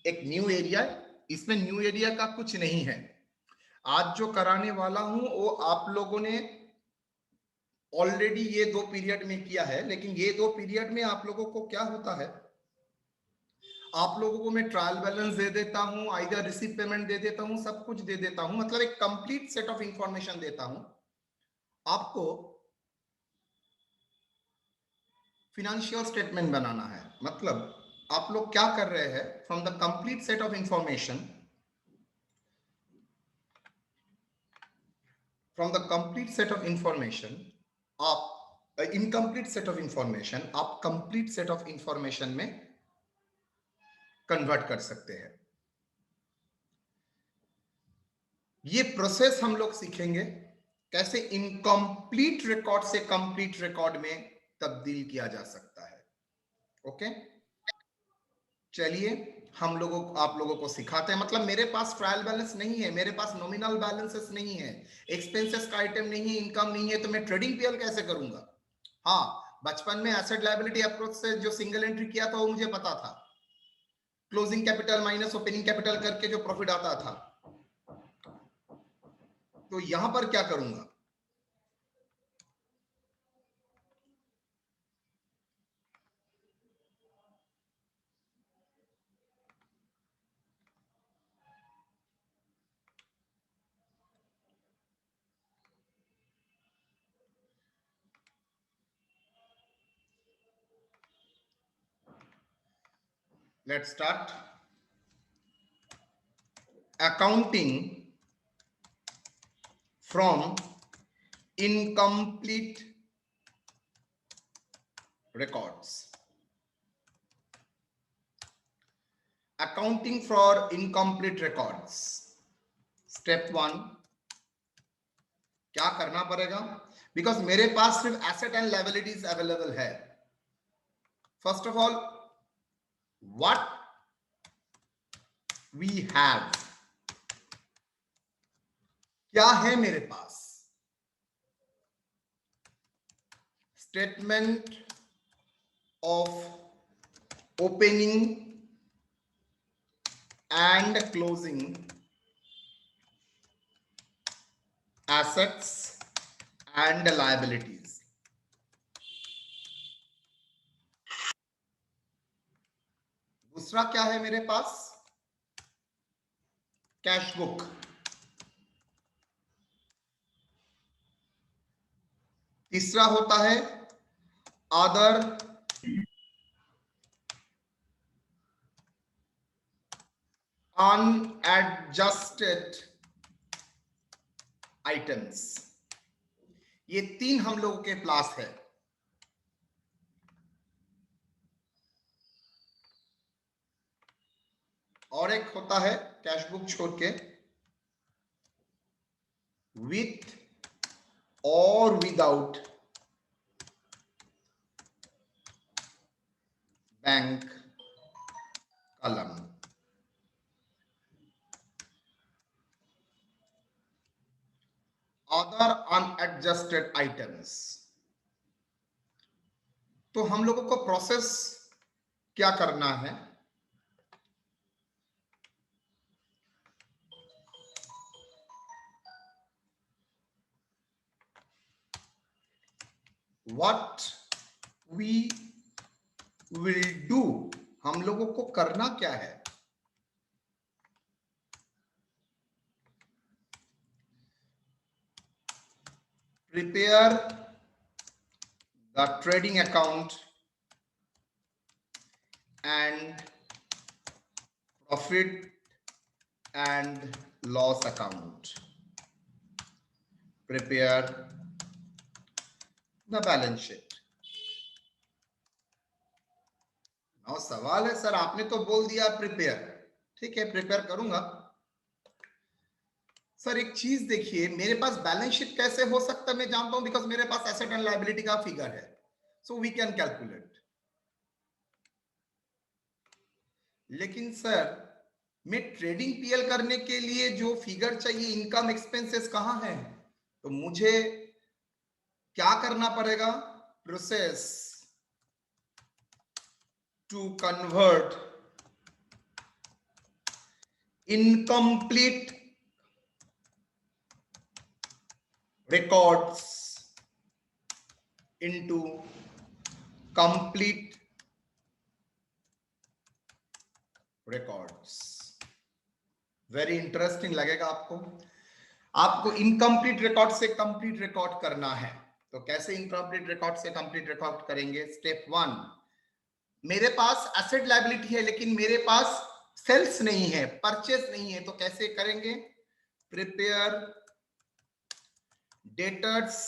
एक new area, इसमें new area का कुछ नहीं है। आज जो कराने वाला हूं वो आप लोगों ने ऑलरेडी ये 2 पीरियड में किया है, लेकिन ये 2 पीरियड में आप लोगों को क्या होता है, आप लोगों को मैं ट्रायल बैलेंस दे देता हूं, आइदर रिसीव पेमेंट दे देता हूं, सब कुछ दे देता हूं, मतलब एक कंप्लीट सेट ऑफ इंफॉर्मेशन देता हूं आपको। फिनेंशियल स्टेटमेंट बनाना है, मतलब आप लोग क्या कर रहे हैं, from the complete set of information, from the complete set of information आप इनकम्प्लीट सेट ऑफ इंफॉर्मेशन आप कंप्लीट सेट ऑफ इंफॉर्मेशन में कन्वर्ट कर सकते हैं। ये प्रोसेस हम लोग सीखेंगे कैसे इनकम्प्लीट रिकॉर्ड से कंप्लीट रिकॉर्ड में तब्दील किया जा सकता है। ओके, चलिए हम लोगों आप लोगों को सिखाते हैं। मतलब मेरे पास ट्रायल बैलेंस नहीं है, मेरे पास नॉमिनल बैलेंसेस नहीं है, एक्सपेंसेस का आइटम नहीं है, इनकम नहीं है, तो मैं ट्रेडिंग पीएल कैसे करूंगा। हाँ, बचपन में एसेट लायबिलिटी अप्रोच से जो सिंगल एंट्री किया था वो मुझे पता था, closing capital minus opening capital करके जो प्रॉफिट आता था। तो यहां पर क्या करूंगा, let's start. Accounting from incomplete records. Accounting for incomplete records. Step 1, क्या करना पड़ेगा, बिकॉज मेरे पास सिर्फ एसेट एंड लायबिलिटीज अवेलेबल है। First of all, what we have, क्या है मेरे पास, statement of opening and closing assets and liabilities। दूसरा क्या है मेरे पास, कैश बुक। तीसरा होता है अदर अनएडजस्टेड आइटम्स। ये 3 हम लोगों के पास है। और एक होता है कैश बुक छोड़ के विथ और without bank column. Other unadjusted items. तो हम लोगों को प्रोसेस क्या करना है, व्हाट वी विल डू, हम लोगों को करना क्या है, prepare the trading account and profit and loss account, prepare the balance sheet। now सवाल है सर आपने तो बोल दिया प्रिपेयर, ठीक है प्रिपेयर करूंगा। सर एक चीज देखिए, मेरे पास बैलेंस शीट कैसे हो सकता है मैं जानता हूं, बिकॉज मेरे पास एसेट एंड लायबिलिटी का फिगर है, सो वी कैन कैलकुलेट। लेकिन सर मैं ट्रेडिंग पीएल करने के लिए जो फिगर चाहिए, इनकम एक्सपेंसेस कहां है, तो मुझे क्या करना पड़ेगा, process to convert incomplete records into complete records. Very interesting लगेगा आपको. आपको इनकम्प्लीट रिकॉर्ड से कंप्लीट रिकॉर्ड करना है. तो कैसे इनकम्प्लीट रिकॉर्ड से कंप्लीट रिकॉर्ड करेंगे? स्टेप 1, मेरे पास एसेट लायबिलिटी है लेकिन मेरे पास सेल्स नहीं है, परचेज नहीं है, तो कैसे करेंगे? Prepare debtors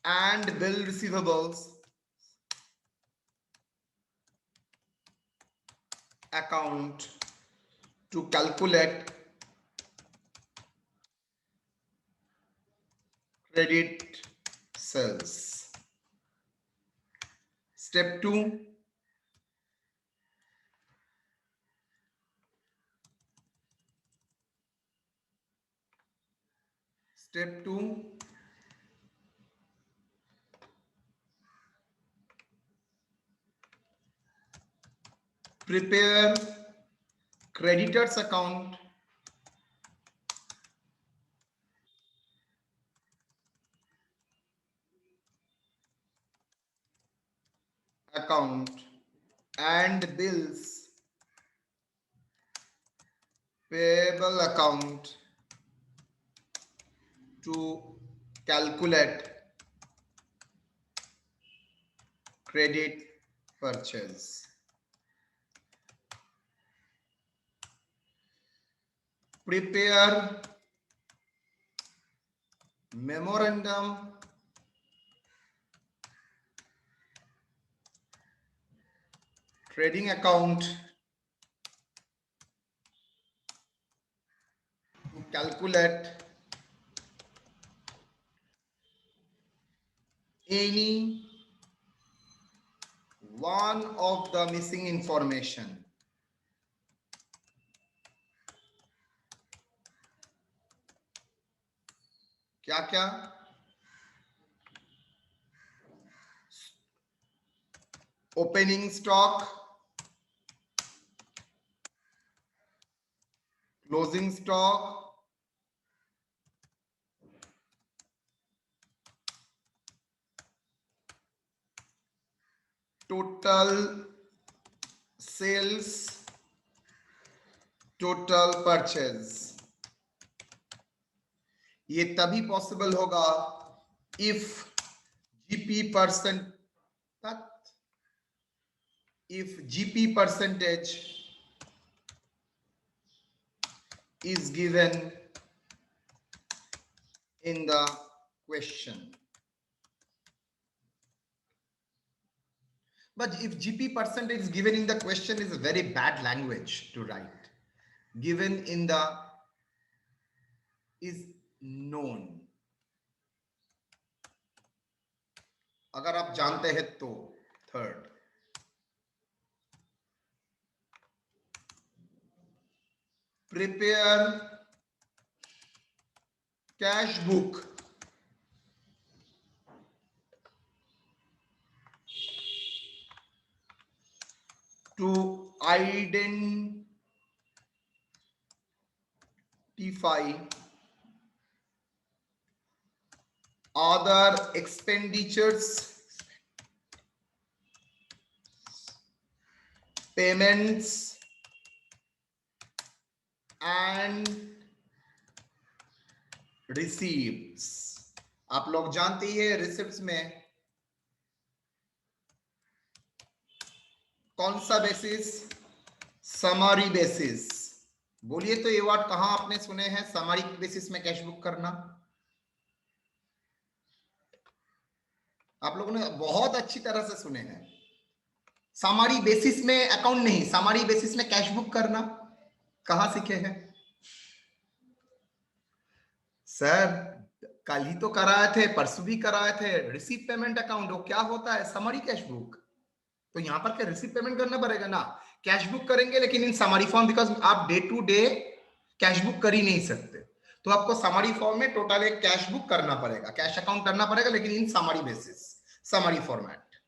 and bill receivables account to calculate credit sales. Step 2, prepare creditors account and bills payable account to calculate credit purchase. Prepare memorandum trading account to calculate any one of the missing information. क्या क्या? Opening stock, closing stock, total sales, total purchase. ये तभी possible होगा if GP percentage is given in the question. But if GP percentage is given in the question is a very bad language to write. Given in the is known. अगर आप जानते हैं तो. Third, prepare cash book to identify other expenditures, payments and receipts. आप लोग जानते ही है receipts में कौन सा बेसिस? Summary basis. बोलिए तो ये वर्ड कहां आपने सुने हैं? समरी बेसिस में कैश बुक करना. आप लोगों ने बहुत अच्छी तरह से सुने हैं. समरी बेसिस में अकाउंट नहीं, समरी बेसिस में कैश बुक करना कहां सीखे हैं? सर कल ही तो कराए थे, परसों भी कराए थे. रिसीव पेमेंट अकाउंट वो क्या होता है? Summary cash book. तो यहां पर क्या रिसीव पेमेंट करना पड़ेगा ना? कैश बुक करेंगे लेकिन इन समरी फॉर्म, बिकॉज आप day to day cash book कर ही नहीं सकते, तो आपको समरी फॉर्म में टोटल एक कैश बुक करना पड़ेगा, कैश अकाउंट करना पड़ेगा, लेकिन in summary basis, summary format.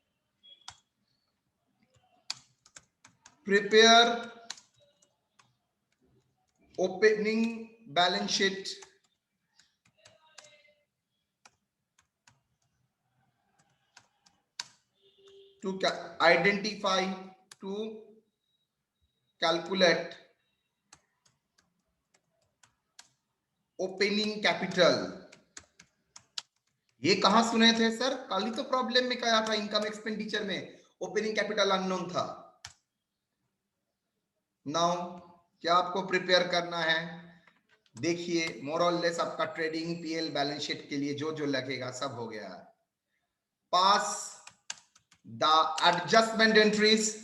Prepare opening balance sheet to identify, to calculate opening capital। ये कहां सुने थे सर? कल ही तो प्रॉब्लम में कहा था, इनकम एक्सपेंडिचर में ओपनिंग कैपिटल अननोन था। नाउ क्या आपको प्रिपेयर करना है? देखिए मोर और लेस आपका ट्रेडिंग पीएल बैलेंस शीट के लिए जो जो लगेगा सब हो गया। पास द एडजस्टमेंट एंट्रीज,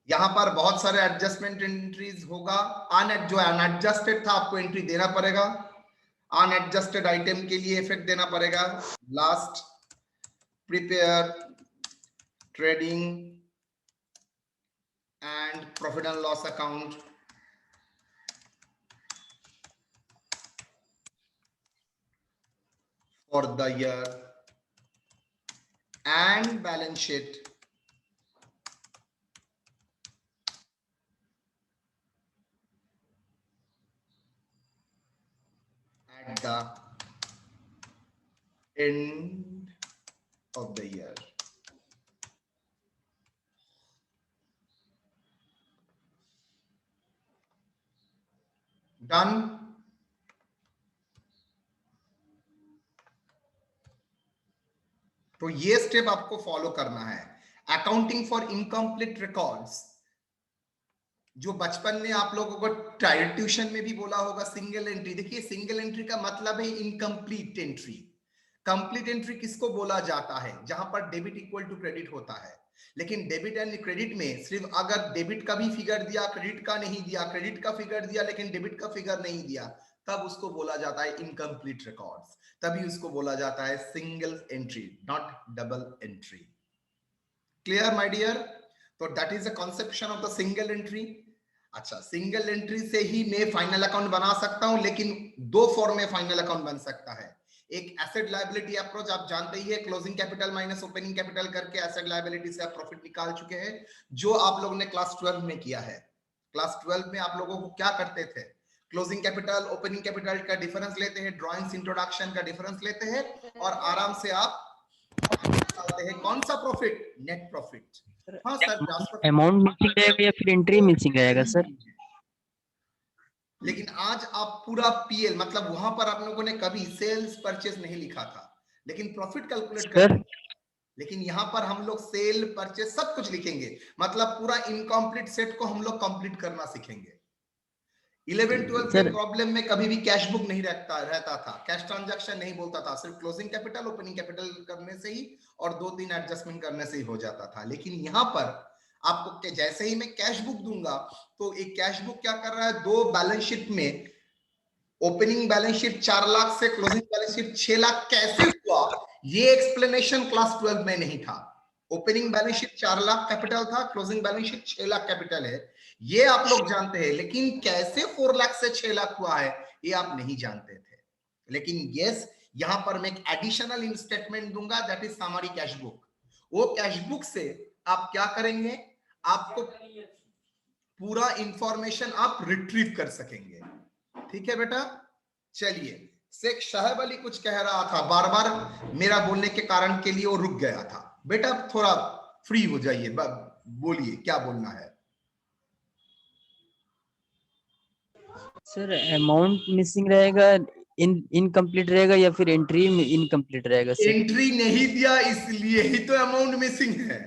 यहां पर बहुत सारे एडजस्टमेंट एंट्रीज होगा। जो अनएडजस्टेड था आपको एंट्री देना पड़ेगा, अनएडजस्टेड आइटम के लिए इफेक्ट देना पड़ेगा। Last, prepare trading and profit and loss account for the year and balance sheet at the end of the year। Done. तो ये स्टेप आपको फॉलो करना है। अकाउंटिंग फॉर इनकम्प्लीट रिकॉर्ड्स, जो बचपन में आप लोगों को ट्यूशन में भी बोला होगा सिंगल एंट्री। देखिए सिंगल एंट्री का मतलब है इनकम्प्लीट एंट्री। कंप्लीट एंट्री किसको बोला जाता है? जहां पर डेबिट इक्वल टू क्रेडिट होता है। लेकिन डेबिट एंड क्रेडिट में सिर्फ अगर डेबिट का भी फिगर दिया, क्रेडिट का नहीं दिया, क्रेडिट का फिगर दिया लेकिन डेबिट का फिगर नहीं दिया, तब उसको बोला जाता है इनकम्प्लीट रिकॉर्ड्स। तभी उसको बोला जाता है single entry, not double entry. Clear my dear? तो that is the conception of the single entry. अच्छा, सिंगल एंट्री से ही मैं फाइनल अकाउंट बना सकता हूं, लेकिन दो फॉर्म में फाइनल अकाउंट बन सकता है। एक एसेट लायबिलिटी अप्रोच, आप जानते ही है, closing capital minus opening capital करके एसेट लायबिलिटी से आप प्रॉफिट निकाल चुके हैं, जो आप लोगों ने क्लास 12 में किया है। क्लास 12 में आप लोगों को क्या करते थे? क्लोजिंग कैपिटल ओपनिंग कैपिटल का डिफरेंस लेते हैं, ड्राइंग्स इंट्रोडक्शन का डिफरेंस लेते हैं और आराम से आप निकालते हैं कौन सा प्रॉफिट? Net profit. हाँ सर, अमाउंट मिसिंग रहेगा या फिर एंट्री मिसिंग रहेगा सर? लेकिन आज आप पूरा पीएल, मतलब वहां पर आप लोगों ने कभी सेल्स परचेज नहीं लिखा था, लेकिन प्रॉफिट कैलकुलेट कर। लेकिन यहाँ पर हम लोग सेल परचेज सब कुछ लिखेंगे, मतलब पूरा इनकम्प्लीट सेट को हम लोग कंप्लीट करना सीखेंगे। 11-12 के प्रॉब्लम में कभी भी कैश बुक नहीं रहता था, कैश ट्रांजैक्शन नहीं बोलता था, सिर्फ क्लोजिंग कैपिटल ओपनिंग कैपिटल करने से ही और 2-3 एडजस्टमेंट करने से ही हो जाता था। लेकिन यहाँ पर आपको जैसे ही मैं कैश बुक दूंगा, तो एक कैश बुक क्या कर रहा है, दो बैलेंस शीट में ओपनिंग बैलेंस शीट 4 लाख से क्लोजिंग बैलेंस शीट 6 लाख कैसे हुआ, ये एक्सप्लेनेशन क्लास 12 में नहीं था। Opening balance sheet 4 lakh capital था, closing balance sheet 6 lakh capital है, ये आप लोग जानते हैं। लेकिन कैसे 4 लाख से 6 लाख हुआ है, ये आप नहीं जानते थे। लेकिन यस, यहां पर मैं एक एडिशनल स्टेटमेंट दूंगा, that is summary cash book. वो कैश बुक से आप क्या करेंगे, आपको पूरा इंफॉर्मेशन आप रिट्रीव कर सकेंगे। ठीक है बेटा? चलिए, शेख साहब अली कुछ कह रहा था, बार बार मेरा बोलने के कारण के लिए वो रुक गया था। बेटा थोड़ा फ्री हो जाइए, बोलिए क्या बोलना है। सर अमाउंट मिसिंग रहेगा, इनकम्प्लीट रहेगा या फिर एंट्री इनकम्प्लीट रहेगा सर? एंट्री नहीं दिया इसलिए ही तो अमाउंट मिसिंग है।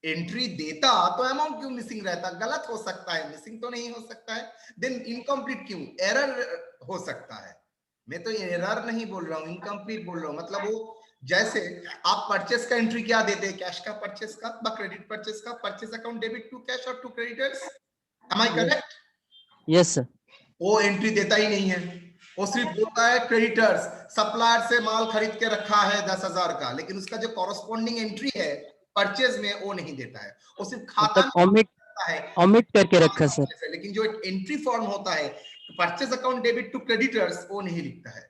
एंट्री देता तो अमाउंट क्यों मिसिंग रहता? गलत हो सकता है, मिसिंग तो नहीं हो सकता है। देन इनकम्प्लीट क्यों? एरर हो सकता है। मैं तो एरर नहीं बोल रहा हूं, इनकम्प्लीट बोल रहा हूं। मतलब वो जैसे आप परचेस का एंट्री क्या देते हैं, कैश का परचेस का, क्रेडिट परचेस का, purchase account debit to cash और to creditors. Am I correct? Yes sir. वो एंट्री देता ही नहीं है, वो सिर्फ बोलता है क्रेडिटर्स, सप्लायर से माल खरीद के रखा है 10,000 का, लेकिन उसका जो कॉरस्पॉन्डिंग एंट्री है परचेज में वो नहीं देता है, वो सिर्फ खाता में है, ओमिट करके रखा सर। लेकिन जो एंट्री फॉर्म होता है purchase account debit to creditors, वो नहीं लिखता है।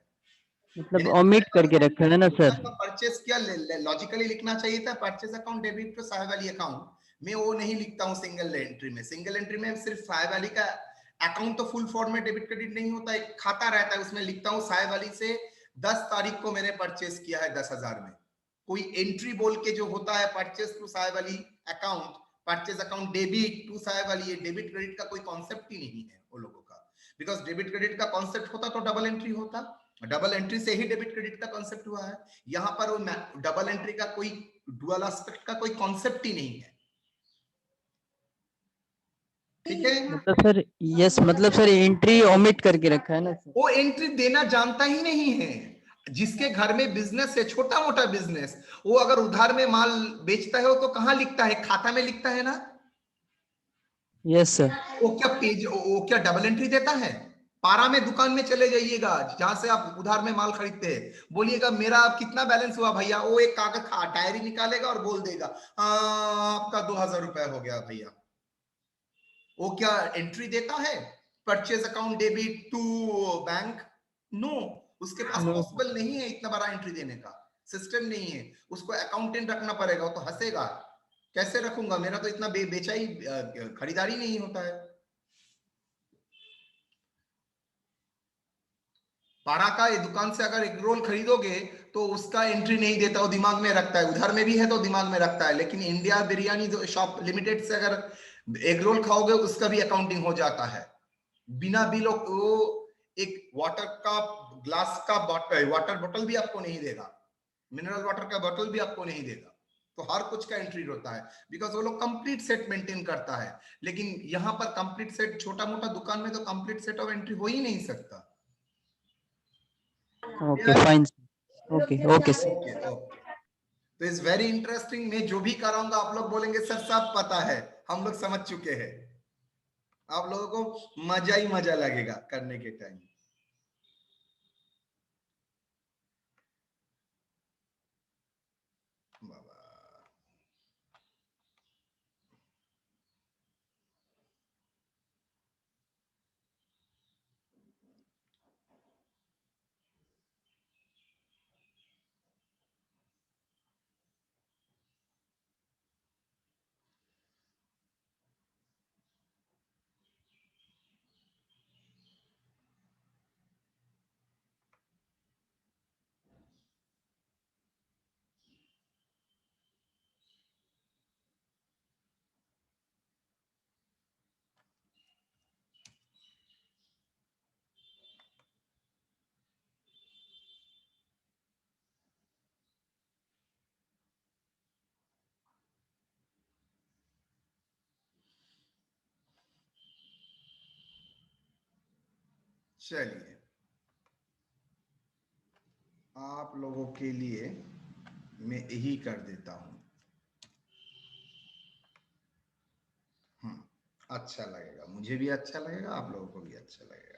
मतलब ओमिट करके रखा है ना सर? परचेज क्या लॉजिकली लिखना चाहिए था, परचेज अकाउंट डेबिट टू साहब अली अकाउंट, मैं वो नहीं लिखता हूँ सिंगल एंट्री में। सिंगल एंट्री में सिर्फ साय वाली का अकाउंट तो फुल फॉर्म में डेबिट क्रेडिट नहीं होता, एक खाता रहता है, उसमें लिखता हूँ साय वाली से 10 तारीख को मैंने परचेस किया है 10,000 में। कोई एंट्री बोल के जो होता है परचेस टू साय वाली account, purchase account debit to साय वाली, ये डेबिट क्रेडिट का कोई कॉन्सेप्ट ही नहीं है वो लोगों का। बिकॉज डेबिट क्रेडिट का कॉन्सेप्ट होता तो डबल एंट्री होता, डबल एंट्री से ही डेबिट क्रेडिट का कॉन्सेप्ट हुआ है। यहाँ पर वो डबल एंट्री का कोई डुअल एस्पेक्ट का कोई कॉन्सेप्ट ही नहीं है। ठीक है, मतलब सर, यस, मतलब सर एंट्री ओमिट करके रखा है ना सर। वो एंट्री देना जानता ही नहीं है। जिसके घर में बिजनेस है, छोटा मोटा बिजनेस, वो अगर उधार में माल बेचता है तो कहाँ लिखता है, खाता में लिखता है ना। Yes sir. वो क्या डबल एंट्री देता है? पारा में दुकान में चले जाइएगा जहां से आप उधार में माल खरीदते हैं, बोलिएगा मेरा कितना बैलेंस हुआ भैया, वो एक कागज डायरी निकालेगा और बोल देगा हाँ आपका 2,000 रुपए हो गया भैया। वो क्या एंट्री देता है purchase account debit to bank? No, उसके पास नो। पॉसिबल नहीं है इतना बड़ा एंट्री देने का, सिस्टम नहीं है। उसको अकाउंटेंट रखना पड़ेगा, वो तो हंसेगा, कैसे रखूंगा, मेरा तो इतना बेचा ही खरीदारी नहीं होता है। पारा का ये दुकान से अगर एग रोल खरीदोगे तो उसका एंट्री नहीं देता, वो दिमाग में रखता है, उधर में भी है तो दिमाग में रखता है। लेकिन इंडिया बिरयानी शॉप लिमिटेड से अगर एग रोल खाओगे उसका भी अकाउंटिंग हो जाता है बिना बिल। वो एक वाटर का ग्लास का वाटर बोतल भी आपको नहीं देगा, मिनरल वाटर का बोतल भी आपको नहीं देगा। तो हर कुछ का एंट्री होता है, बिकॉज वो लोग कंप्लीट सेट मेंटेन करता है। लेकिन यहाँ पर कंप्लीट सेट, छोटा मोटा दुकान में तो कंप्लीट सेट ऑफ एंट्री हो ही नहीं सकता। Okay fine. Okay okay sir. Okay okay, तो इज वेरी इंटरेस्टिंग। मैं जो भी कराऊंगा आप लोग बोलेंगे सर सब पता है, हम लोग समझ चुके हैं। आप लोगों को मजा ही मजा लगेगा करने के टाइम। चलिए, आप लोगों के लिए मैं यही कर देता हूं। अच्छा लगेगा, मुझे भी अच्छा लगेगा, आप लोगों को भी अच्छा लगेगा।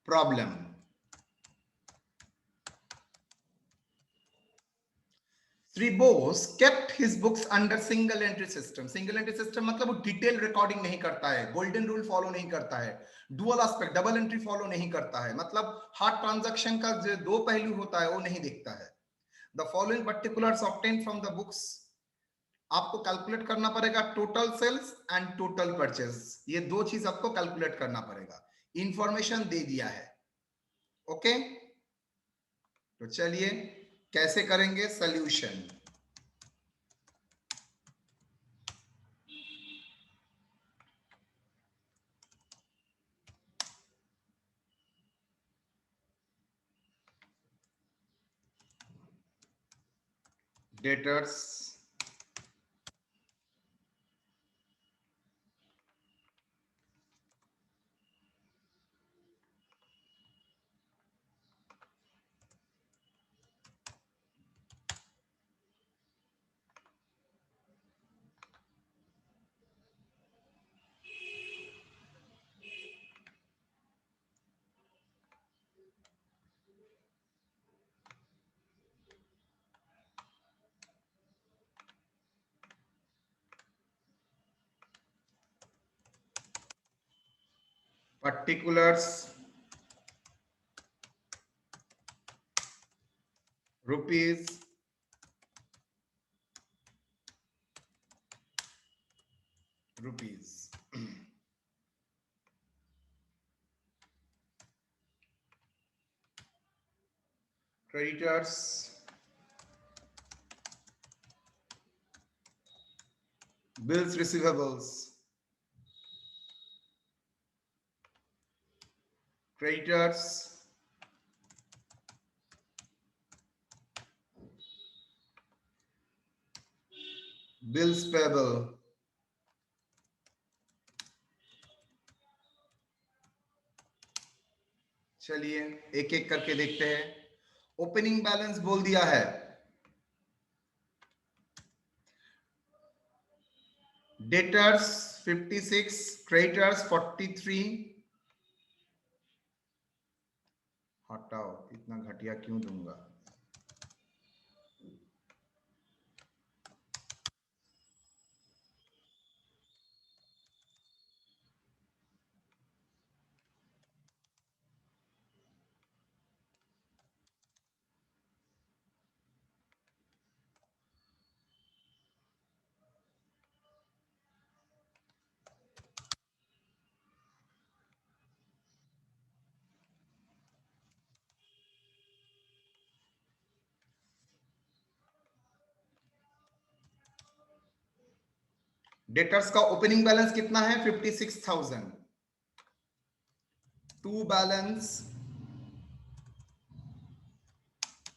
Problem, Shri Bose kept his books under single entry system। Single entry system मतलब वो डिटेल रिकॉर्डिंग नहीं करता है, गोल्डन रूल फॉलो नहीं करता है, dual aspect double entry follow नहीं करता है, मतलब हर ट्रांजैक्शन का जो दो पहलू होता है वो नहीं देखता है। The following particulars obtain from the books, आपको कैलकुलेट करना पड़ेगा total sales and total purchase, ये दो चीज आपको कैलकुलेट करना पड़ेगा। इंफॉर्मेशन दे दिया है, ओके। तो चलिए कैसे करेंगे solution. Debtors particulars, rupees, creditors, bills receivables, creditors, bills payable, चलिए एक एक करके देखते हैं। ओपनिंग बैलेंस बोल दिया है, डेटर्स 56, क्रेडिटर्स 43। हटाओ, इतना घटिया क्यों दूंगा। डेटर्स का ओपनिंग बैलेंस कितना है? 56,000। To balance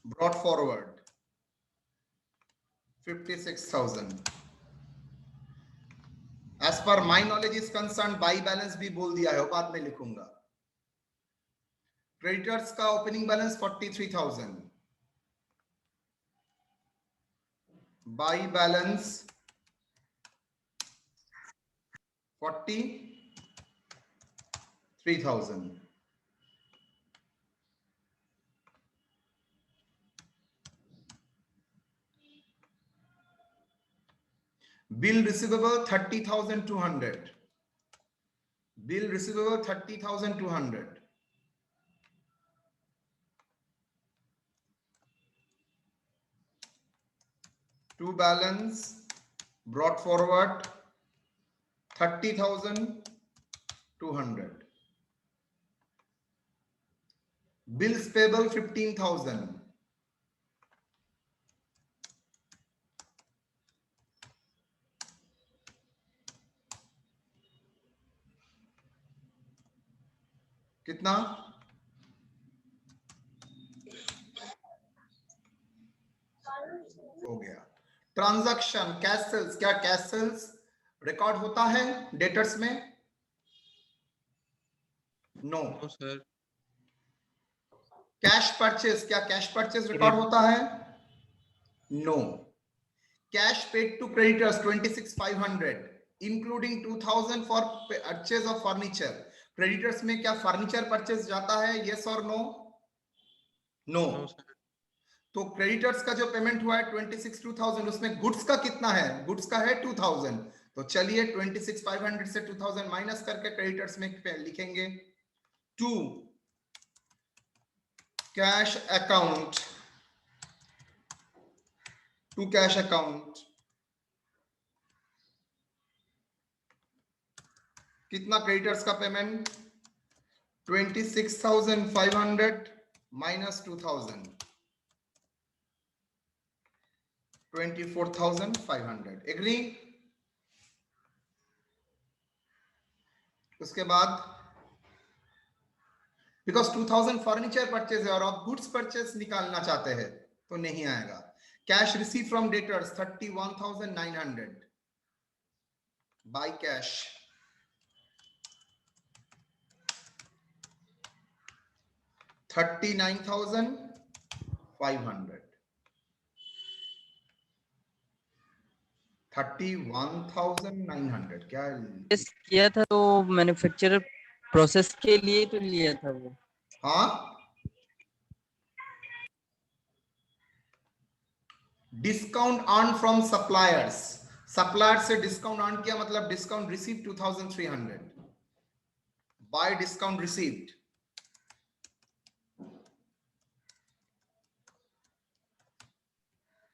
brought forward 56,000। As per my knowledge is concern by balance भी बोल दिया है, बाद में लिखूंगा। क्रेडिटर्स का opening balance 43,000, by balance 43,000। Bill receivable 30,200, bill receivable 30,200। To balance brought forward 30,200, bills payable 15,000, कितना? हो गया। ट्रांजैक्शन कैश सेल्स, क्या कैश सेल्स रिकॉर्ड होता है डेटर्स में? No sir. कैश परचेज, क्या कैश परचेज रिकॉर्ड होता है? No. Cash paid to creditors 26,500 including 2,000 for purchase of furniture. Creditors में क्या फर्नीचर परचेज जाता है? यस और नो? नो। तो क्रेडिटर्स का जो पेमेंट हुआ है 26,2,000, उसमें गुड्स का कितना है? गुड्स का है 2,000। तो चलिए 26,500 से 2,000 माइनस करके क्रेडिटर्स में लिखेंगे। To cash account, to cash account कितना क्रेडिटर्स का पेमेंट? 26,500 माइनस 2,000, 24,500। एग्री? उसके बाद बिकॉज 2,000 फर्नीचर परचेज है और आप गुड्स परचेज निकालना चाहते हैं तो नहीं आएगा। Cash receive from debtors 31,900 by cash, $39,500, 31,900 क्या किया था? तो मैन्युफैक्चरर प्रोसेस के लिए तो लिया था वो। हाँ, discount earn from suppliers, supplier से डिस्काउंट अर्न किया मतलब discount receive 2,300 bye discount received,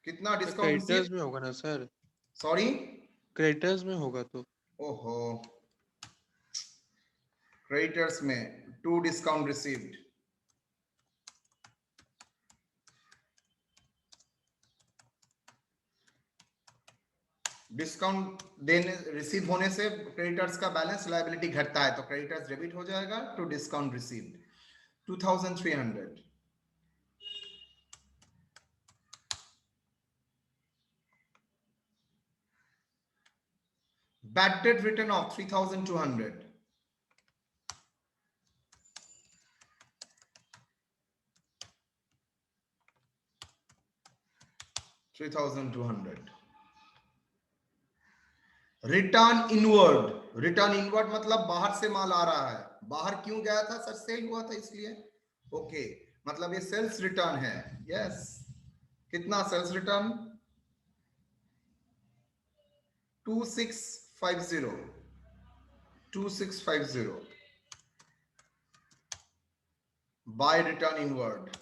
कितना डिस्काउंट क्रेडिटर्स रिसीव्ड? में होगा ना सर, सॉरी, क्रेडिटर्स में होगा तो। ओहो, क्रेडिटर्स में 2 डिस्काउंट रिसीव्ड, डिस्काउंट देने रिसीव होने से क्रेडिटर्स का बैलेंस लायबिलिटी घटता है, तो क्रेडिटर्स डेबिट हो जाएगा to discount received 2300। Bad debt written off 3200, 3200। Return inward, return inward मतलब बाहर से माल आ रहा है, बाहर क्यों गया था सर? सेल हुआ था इसलिए, ओके, मतलब ये सेल्स रिटर्न है, यस। कितना sales return? 2650, 2650 by return inward.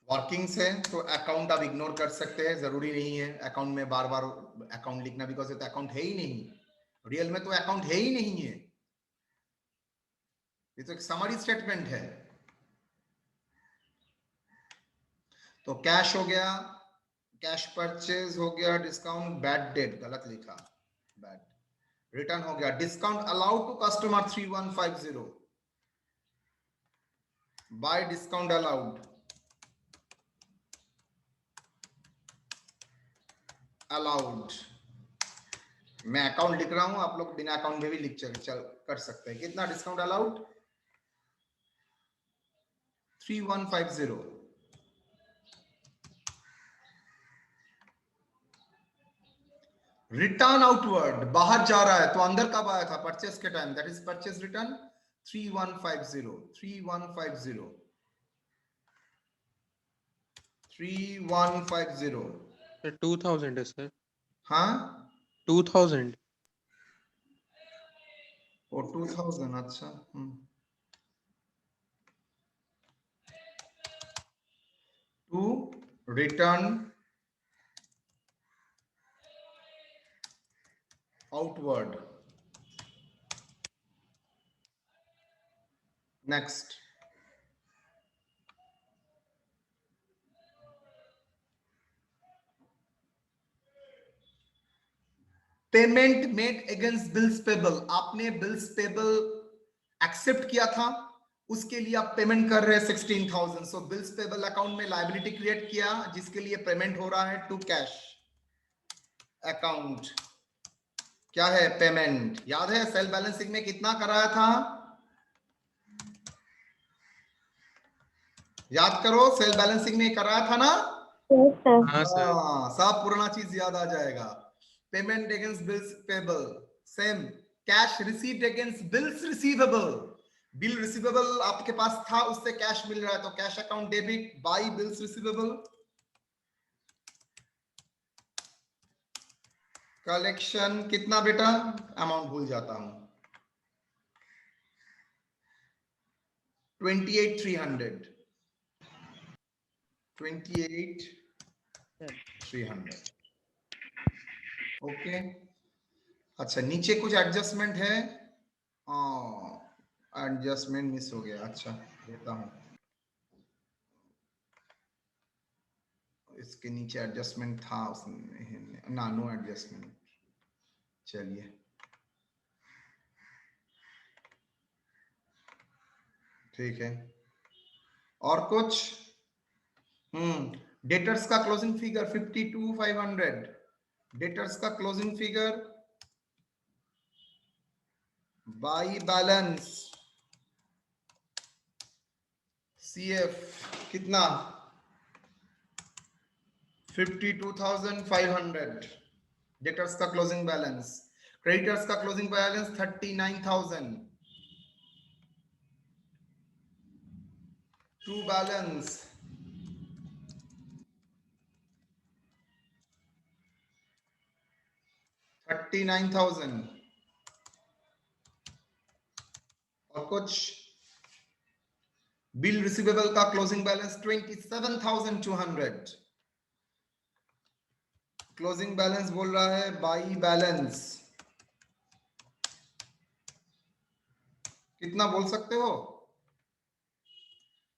Workings है तो अकाउंट आप इग्नोर कर सकते हैं, जरूरी नहीं है अकाउंट में बार बार अकाउंट लिखना, बिकॉज ये तो अकाउंट है ही नहीं, रियल में तो अकाउंट है ही नहीं है, ये तो एक समरी स्टेटमेंट है। तो कैश हो गया, कैश परचेज हो गया, डिस्काउंट, बैड डेट गलत लिखा, बैड रिटर्न हो गया, discount allowed to customer 3150 by discount allowed, allowed, मैं अकाउंट लिख रहा हूं, आप लोग बिना अकाउंट में भी लिख चल कर सकते हैं। कितना डिस्काउंट अलाउड? 3150। रिटर्न आउटवर्ड, बाहर जा रहा है, तो अंदर कब आया था? परचेस के time, that is purchase return 3150, 3150, 3150। Sir 2000 है सर, हाँ 2000। ओ 2000, अच्छा। To return outward, next. Payment made against bills payable, आपने बिल्स पेबल एक्सेप्ट किया था, उसके लिए आप पेमेंट कर रहे हैं 16,000, सो बिल्स पेबल अकाउंट में लायबिलिटी क्रिएट किया जिसके लिए पेमेंट हो रहा है टू कैश अकाउंट। क्या है? पेमेंट। याद है सेल बैलेंसिंग में कितना कराया था? याद करो, सेल बैलेंसिंग में कराया था ना? हाँ सर। सब पुराना चीज याद आ जाएगा। Payment against bills payable, same. Cash received against bills receivable, bill receivable आपके पास था, उससे कैश मिल रहा है, तो cash account debit bye bills receivable. Collection कितना बेटा? अमाउंट भूल जाता हूं, 28,300, 28,300। ओके, अच्छा नीचे कुछ एडजस्टमेंट है, एडजस्टमेंट मिस हो गया, अच्छा देता हूं, इसके नीचे एडजस्टमेंट था उसमें ना, नो एडजस्टमेंट, चलिए ठीक है। और कुछ? डेटर्स का क्लोजिंग फिगर 52,500, डेटर्स का closing figure by balance CF कितना? 52,500 डेटर्स का क्लोजिंग बैलेंस। क्रेडिटर्स का क्लोजिंग बैलेंस 39,000, ट्रू बैलेंस 39,000 और कुछ। बिल रिसीवेबल का क्लोजिंग बैलेंस 27,200। क्लोजिंग बैलेंस बोल रहा है बाई बैलेंस कितना बोल सकते हो?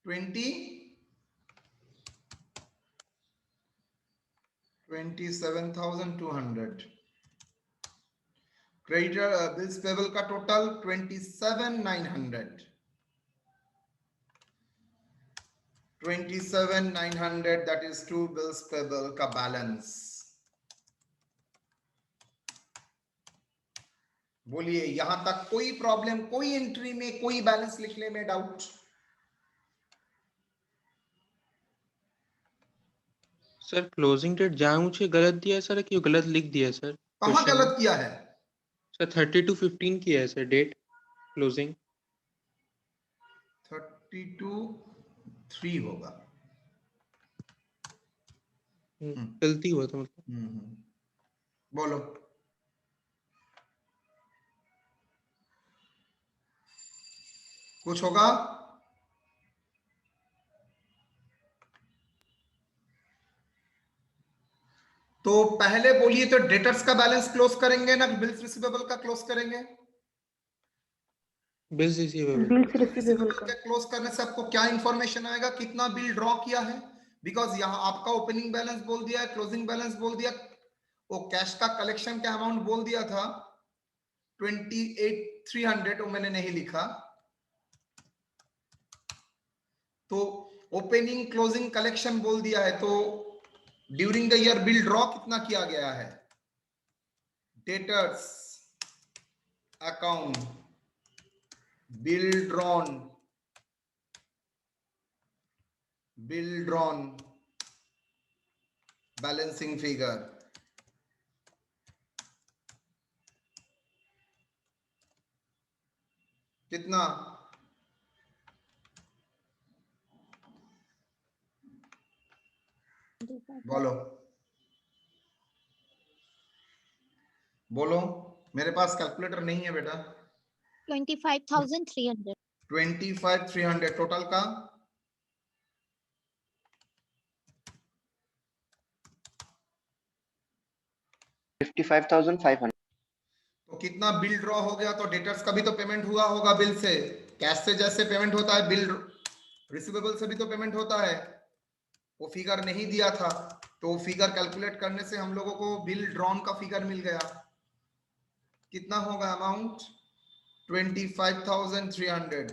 27,200। क्रेडिटर बिल्स पेबल का total 27,900। 27,900 that is to bills payable का बैलेंस। बोलिए यहां तक कोई प्रॉब्लम, कोई एंट्री में कोई बैलेंस लिखने में डाउट? सर क्लोजिंग डेट जानबूझ के गलत दिया है सर, क्यों गलत लिख दिया है सर? कहां क्वेश्चन गलत किया है? सर 32/15 किया है सर डेट क्लोजिंग। 32/3 होगा। गलती हुआ था मतलब। बोलो। कुछ होगा? तो पहले बोलिए तो डेटर्स का बैलेंस क्लोज करेंगे ना बिल्स रिसीवेबल का क्लोज करेंगे? बिल्स रिसीवेबल का क्लोज करने से आपको क्या इंफॉर्मेशन आएगा? कितना बिल ड्रॉ किया है? बिकॉज यहां आपका ओपनिंग बैलेंस बोल दिया है, क्लोजिंग बैलेंस बोल दिया, वो कैश का कलेक्शन का अमाउंट बोल दिया था 28,300, वो मैंने नहीं लिखा। तो ओपनिंग क्लोजिंग कलेक्शन बोल दिया है, तो during the year bill draw कितना किया गया है? Debtors account bill drawn balancing figure कितना? बोलो बोलो, मेरे पास कैलकुलेटर नहीं है बेटा। 25,300। 25,300 टोटल का। $55,500। तो कितना बिल ड्रॉ हो गया? तो डेटर्स का भी तो पेमेंट हुआ होगा बिल से। कैश से जैसे पेमेंट होता है, बिल रिसीवेबल से भी तो पेमेंट होता है। वो फिगर नहीं दिया था, तो वो फिगर कैलकुलेट करने से हम लोगों को बिल ड्रॉन का फिगर मिल गया। कितना होगा अमाउंट? 25,300।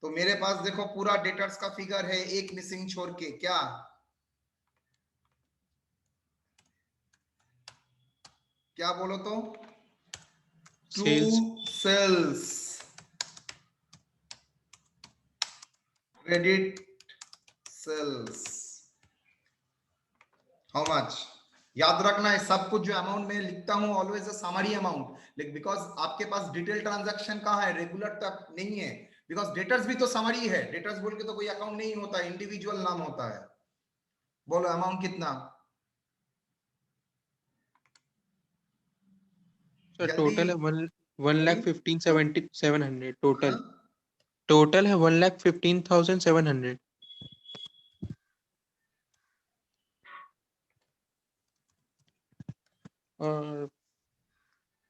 तो मेरे पास देखो पूरा डेटर्स का फिगर है, एक मिसिंग छोड़ के। क्या क्या बोलो तो? Sales to sales credit sales how much? याद रखना है सब कुछ जो अमाउंट में लिखता हूं ऑलवेज अ समरी अमाउंट, लेकिन बिकॉज आपके पास डिटेल ट्रांजैक्शन कहां है, रेगुलर तक नहीं है। बिकॉज डेटर्स भी तो समरी है, डेटर्स बोल के तो कोई अकाउंट नहीं होता, इंडिविजुअल नाम होता है। बोलो अमाउंट कितना? सर जल्दी। टोटल है 1,15,700 टोटल। हाँ? टोटल है 1,15,700। और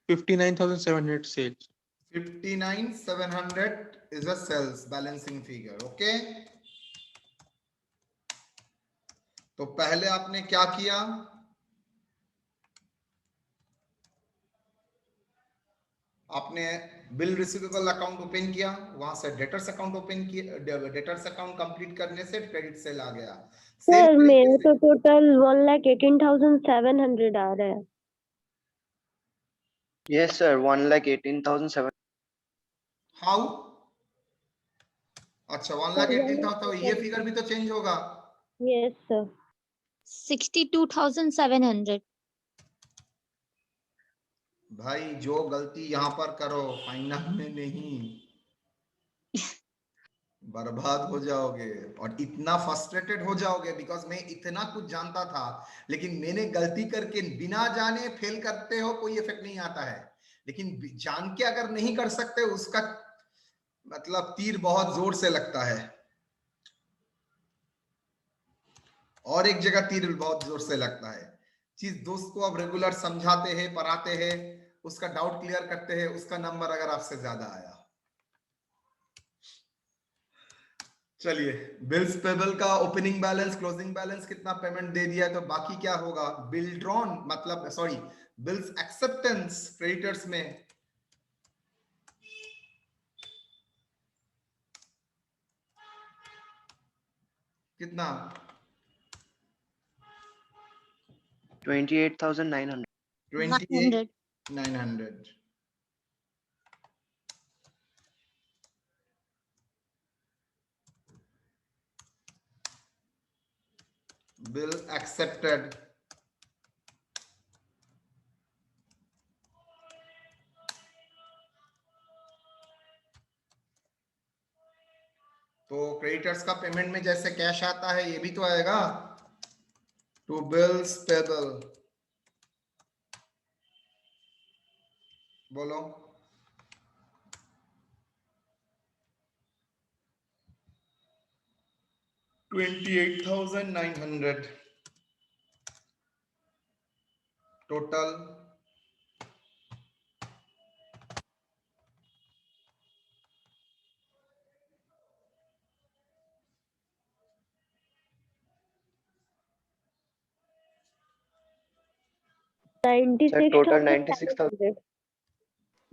59,700 sales. 59,700 is a sales balancing figure. Okay. तो पहले आपने क्या किया? आपने बिल रिसीवेबल अकाउंट ओपन किया, वहां से डेटर्स अकाउंट ओपन किया, डेटर्स अकाउंट कंप्लीट करने से क्रेडिट सेल आ गया। सर मेरा तो टोटल 1,18,700 आ रहा है। Yes, sir. 1,18,700. हाउ? अच्छा 1,18,000 था, तो ये फिगर भी तो चेंज होगा। Yes sir. 62,700। भाई जो गलती यहां पर करो फाइनल में नहीं, बर्बाद हो जाओगे और इतना फ्रस्ट्रेटेड हो जाओगे, बिकॉज मैं इतना कुछ जानता था लेकिन मैंने गलती करके बिना जाने फेल करते हो, कोई इफेक्ट नहीं आता है, लेकिन जान के अगर नहीं कर सकते उसका मतलब तीर बहुत जोर से लगता है, और एक जगह तीर बहुत जोर से लगता है। चीज दोस्त को आप रेगुलर समझाते हैं, पढ़ाते हैं, उसका डाउट क्लियर करते हैं, उसका नंबर अगर आपसे ज्यादा आया। चलिए, बिल्स पेबल का ओपनिंग बैलेंस क्लोजिंग बैलेंस कितना पेमेंट दे दिया है, तो बाकी क्या होगा, बिल ड्रॉन मतलब सॉरी बिल्स एक्सेप्टेंस क्रेडिटर्स में कितना 28,900. 28,900। बिल एक्सेप्टेड तो क्रेडिटर्स का पेमेंट में जैसे कैश आता है ये भी तो आएगा, टू बिल्स पेबल। बोलो, $28,900 टोटल। Sir, total 96,000.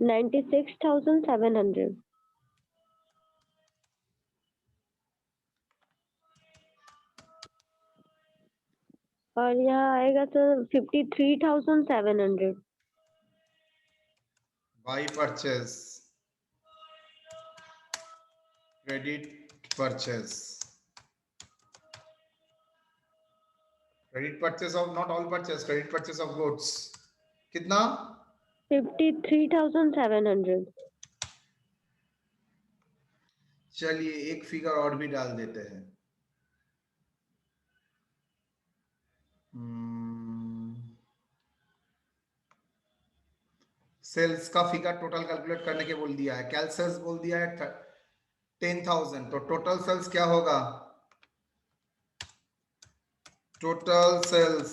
96,700. 96,700. और यहाँ आएगा sir 53,700. By purchase, credit purchase, credit purchase of not all purchase, credit purchase of goods कितना 53,700. चलिए एक फिगर और भी डाल देते हैं। सेल्स का फिगर टोटल कैलकुलेट करने के बोल दिया है, कैल सेल्स बोल दिया है 10,000, तो टोटल सेल्स क्या होगा, total sales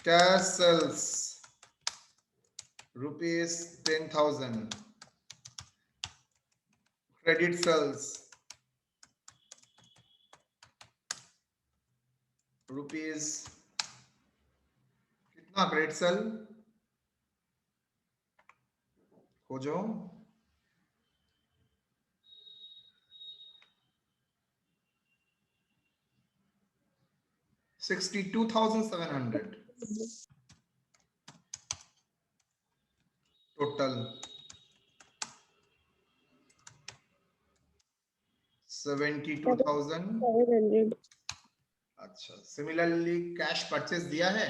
cash sales rupees 10,000, credit sales rupees कितना, क्रेडिट सेल खोजो, $62,700 टोटल, 72,000। 700. अच्छा, सिमिलरली कैश परचेज दिया है,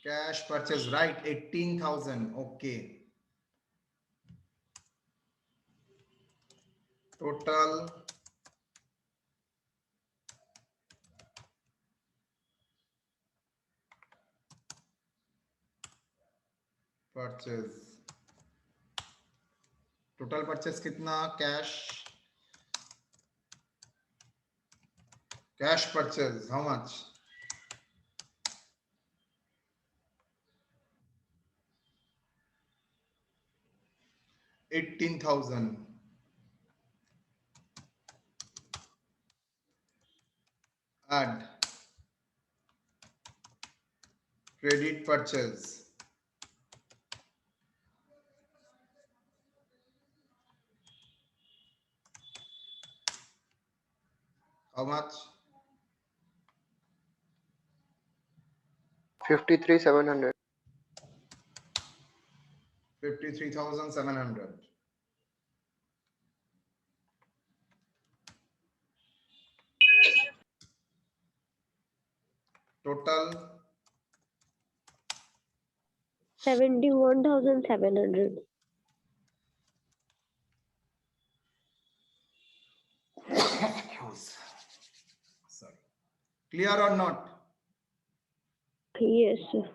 cash purchase right 18,000, okay, total purchase, total purchase कितना, cash cash purchase how much, $18,000, add credit purchase, how much, 53,700. 53,700, total 71,700. Sorry. Clear or not? Yes, sir.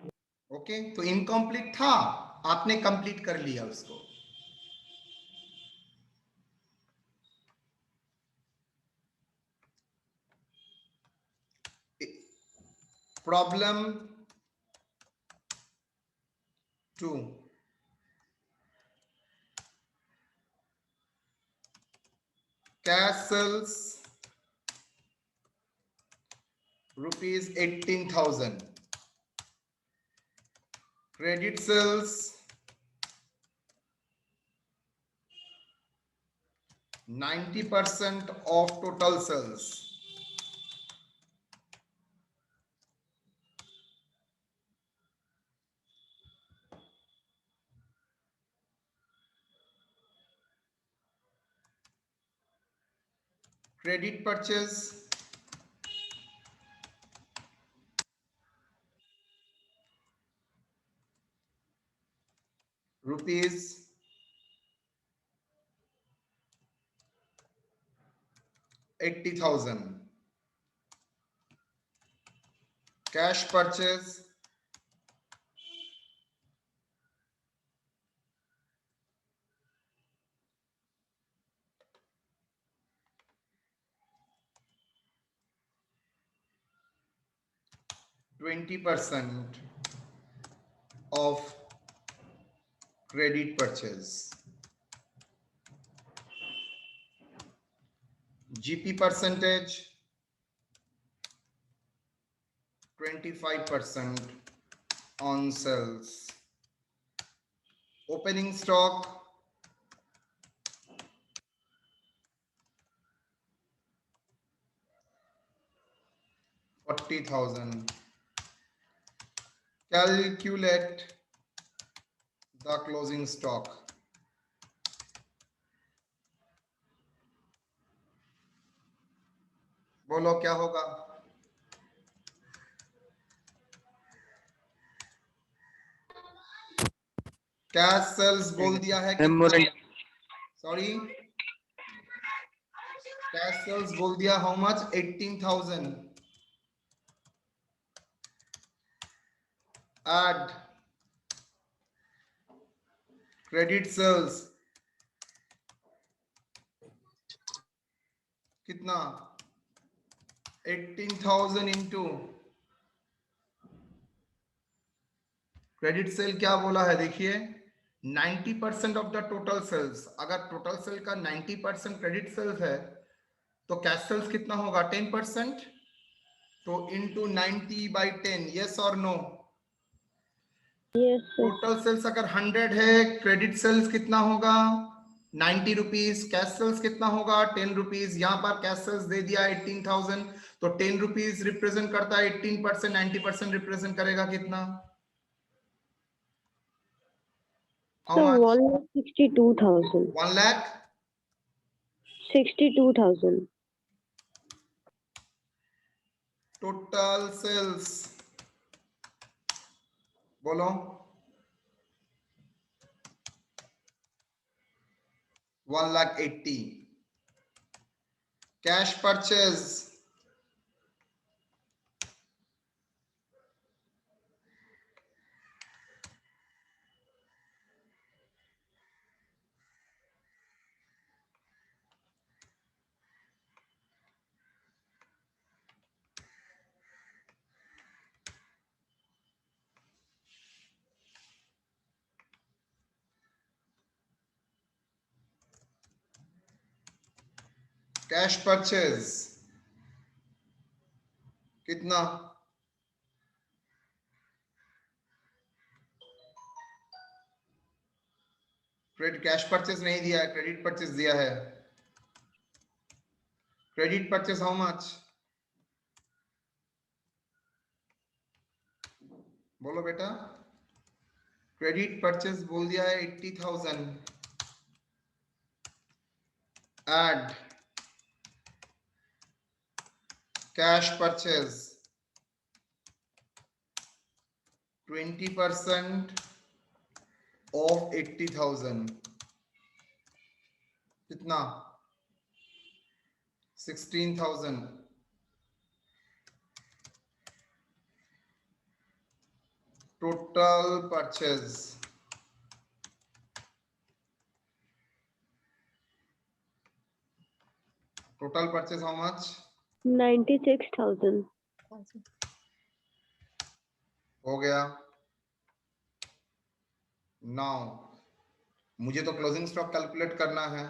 Okay, तो incomplete था, आपने complete कर लिया उसको। Problem 2, cash sells rupees 18,000, credit sells 90% of total sales, credit purchase rupees 80,000, cash purchase %20 of credit purchase, GP percentage 25% on sales, opening stock 40,000. Calculate the closing stock. बोलो क्या होगा? Cash sales बोल दिया है कितना? सॉरी, कैश सेल्स बोल दिया how much? 18,000. Add credit sales कितना? 18,000 इंटू क्रेडिट सेल क्या बोला है देखिए, 90% ऑफ द टोटल सेल्स। अगर टोटल सेल का 90% क्रेडिट सेल्स है तो कैश सेल्स कितना होगा? 10%। तो इंटू 90/10, यस और no? Yes, sir. Total sales अगर 100 है, क्रेडिट सेल्स कितना होगा? 90 रुपीज। कैश सेल्स कितना होगा? 10 रुपीज। यहाँ पर कैश सेल्स दे दिया 18,000, तो 10 रुपीज रिप्रेजेंट करता है 18%, 90% रिप्रेजेंट करेगा कितना? So 1,62,000. 1 lakh 62,000. टोटल सेल्स बोलो। 1,80,000। कैश परचेज कैश परचेज कितना? क्रेडिट कैश परचेज नहीं दिया है, क्रेडिट परचेज दिया है। Credit purchase how much? बोलो बेटा। क्रेडिट परचेज बोल दिया है 80,000। ऐड कैश परचेज 20% of 80,000 कितना 16,000 total purchase how much 96,000. हो गया। नाउ मुझे तो क्लोजिंग स्टॉक कैलकुलेट करना है।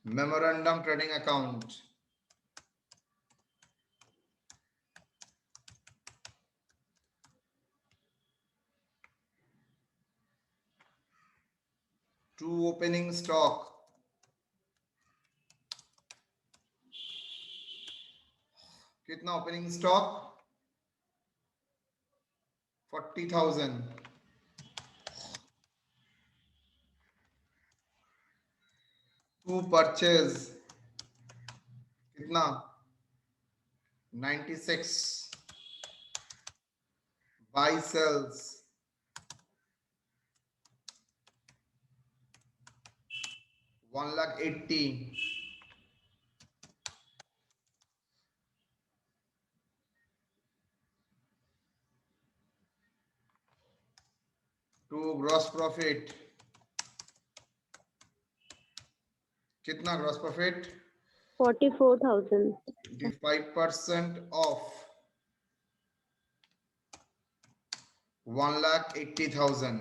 Memorandum trading account to opening stock कितना ओपनिंग स्टॉक 40,000 टू परचेज कितना 96 by sales 1,80,000 to gross profit कितना gross profit 44,000. 5% of 1,80,000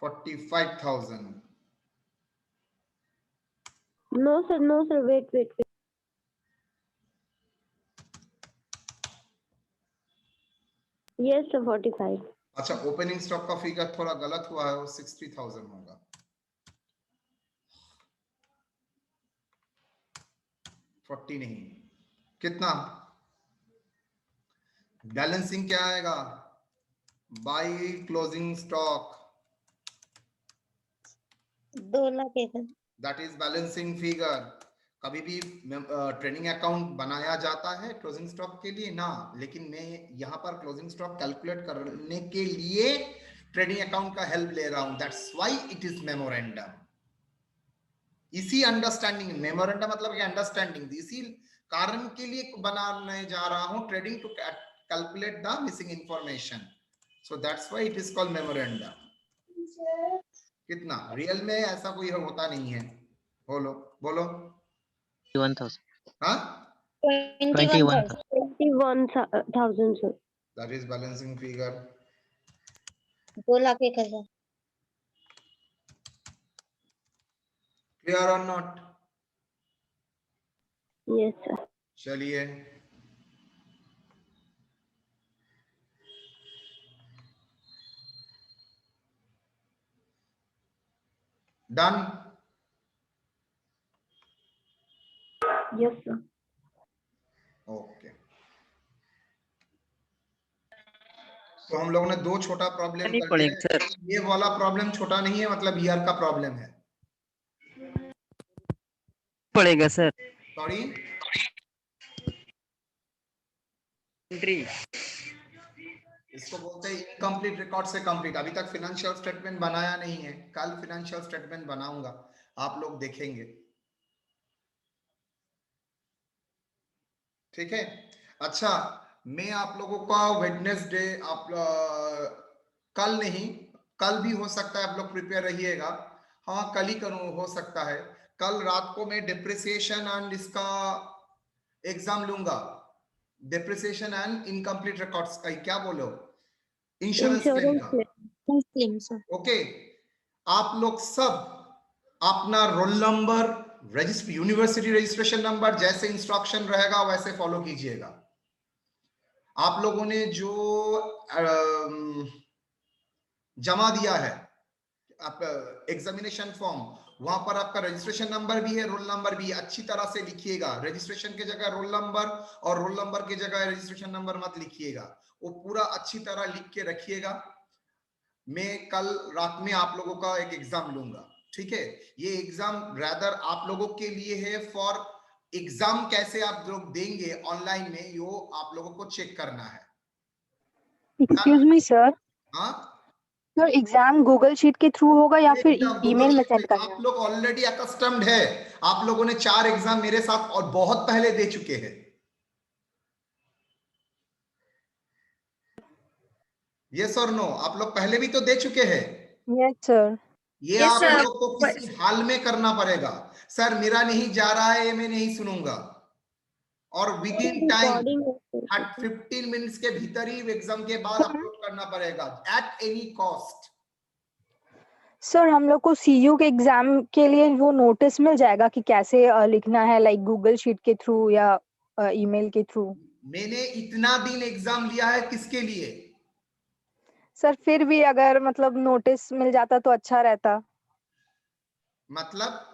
45,000 No, sir. Wait. Yes, sir. 45. अच्छा ओपनिंग स्टॉक का फिगर थोड़ा गलत हुआ है, वो 60,000 होगा। 40 नहीं, कितना बैलेंसिंग क्या आएगा by closing stock 2,01,000 that is balancing figure. कभी भी ट्रेडिंग अकाउंट बनाया जाता है क्लोजिंग स्टॉक के लिए ना, लेकिन मैं यहाँ पर क्लोजिंग स्टॉक कैलकुलेट करने के लिए ट्रेडिंग अकाउंट का हेल्प ले रहा हूं, that's why it is memorandum. इसी अंडरस्टैंडिंग, मेमोरेंडम मतलब अंडरस्टैंडिंग, इसी कारण के लिए बनाने जा रहा हूं trading to calculate the missing information, so that's why it is called memorandum. कितना रियल में ऐसा कोई होता नहीं है, बोलो 21,000. हाँ 21,000 21,000, sir. That is balancing figure. 2,01,000 clear और नॉट? Yes, sir. चलिए डन। Yes, sir. ओके तो हम लोगों ने दो छोटा प्रॉब्लम नहीं कर पड़ेगा दिया। सर, ये वाला प्रॉब्लम छोटा नहीं है, मतलब ईयर का प्रॉब्लम है। पड़ेगा सर सॉरी एंट्री। इसको बोलते हैं इनकम्प्लीट रिकॉर्ड से कंप्लीट। अभी तक फाइनेंशियल स्टेटमेंट बनाया नहीं है, कल फाइनेंशियल स्टेटमेंट बनाऊंगा, आप लोग देखेंगे, ठीक है। अच्छा मैं आप लोगों का वेडनेसडे आप कल नहीं, कल भी हो सकता है, आप लोग प्रिपेयर रहिएगा। हाँ कल ही करूं, हो सकता है कल रात को मैं डिप्रिसिएशन एंड इसका एग्जाम लूंगा, डिप्रिसिएशन एंड इनकम्प्लीट रिकॉर्ड्स का, क्या बोलो, इंश्योरेंस क्लेम का। मुस्लिम सर ओके आप लोग सब अपना roll number, university registration number जैसे इंस्ट्रक्शन रहेगा वैसे फॉलो कीजिएगा। आप लोगों ने जो जमा दिया है आप एग्जामिनेशन फॉर्म, वहां पर आपका रजिस्ट्रेशन नंबर भी है, रोल नंबर भी है, अच्छी तरह से लिखिएगा। रजिस्ट्रेशन की जगह रोल नंबर और रोल नंबर की जगह रजिस्ट्रेशन नंबर मत लिखिएगा, वो पूरा अच्छी तरह लिख के रखिएगा। मैं कल रात में आप लोगों का एक एग्जाम लूंगा, ठीक है। ये एग्जाम रादर आप लोगों के लिए है फॉर एग्जाम कैसे आप लोग देंगे ऑनलाइन में, यो आप लोगों को चेक करना है। एक्सक्यूज मी सर, हाँ, सर एग्जाम गूगल शीट के थ्रू होगा या फिर एकदम ईमेल Google में Sheet सेंड करना आप है? लोग ऑलरेडी अकस्टम्ड है, आप लोगों ने 4 एग्जाम मेरे साथ और बहुत पहले दे चुके हैं। यस और नो, आप लोग पहले भी तो दे चुके हैं। Yes sir. ये Yes, आप sir. लोग को किसी हाल में करना पड़ेगा। सर मेरा नहीं जा रहा है, ये मैं नहीं सुनूंगा। और with in time recording 15 minutes के भीतर ही एग्जाम के बाद अपलोड करना पड़ेगा एट एनी कॉस्ट। सर हम लोग को सीयू के एग्जाम के लिए वो नोटिस मिल जाएगा कि कैसे लिखना है, लाइक गूगल शीट के थ्रू या ईमेल के थ्रू? मैंने इतना दिन एग्जाम लिया है किसके लिए? सर फिर भी अगर मतलब नोटिस मिल जाता तो अच्छा रहता, मतलब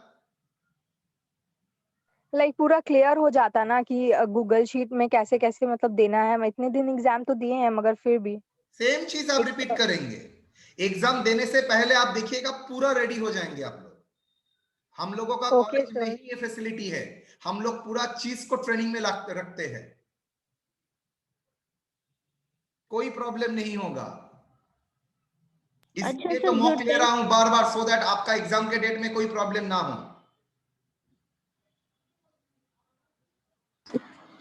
लाइक पूरा क्लियर हो जाता ना कि गूगल शीट में कैसे कैसे मतलब देना है। मैं इतने दिन एग्जाम तो दिए हैं मगर फिर भी सेम चीज आप रिपीट करेंगे। एग्जाम देने से पहले आप देखिएगा पूरा रेडी हो जाएंगे आप लोग। हम लोगों का ओके कॉलेज में सर। ही ये फैसिलिटी है, हम लोग पूरा चीज को ट्रेनिंग में रखते हैं, कोई प्रॉब्लम नहीं होगा। अच्छा इसलिए सर, तो जो मॉक ले रहा हूं बार बार, सो दैट आपका एग्जाम के डेट में कोई प्रॉब्लम ना हो।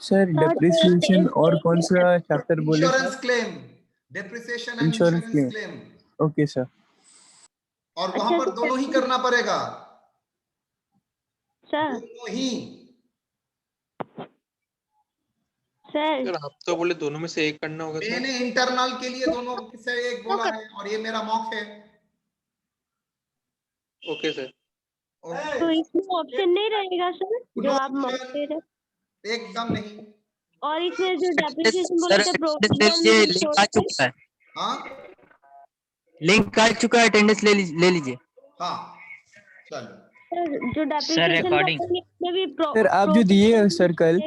सर डेप्रिसिएशन और कौन सा चैप्टर बोले insurance sir? Claim, depreciation and insurance insurance claim. Claim. Okay sir. और वहां अच्छा पर दोनों ही करना पड़ेगा, सर दोनों ही। सर सर आप तो बोले दोनों में से एक करना होगा सर। मैंने इंटरनल के लिए दोनों से एक बोला है और ये मेरा मॉक है। Okay sir. तो इसमें ऑप्शन नहीं रहेगा सर जो आप No मॉक option, दे रहे? एकदम नहीं। और इसमें जो डेप्रिसिएशन सर बोले थे अटेंडेंस लीजिए, लिंक आ चुका है, हाँ लिंक आ चुका है, अटेंडेंस ले लीजिए। हाँ, चलो। जो डेप्रिसिएशन recording. इसमें भी सर आप जो दिए सर कल,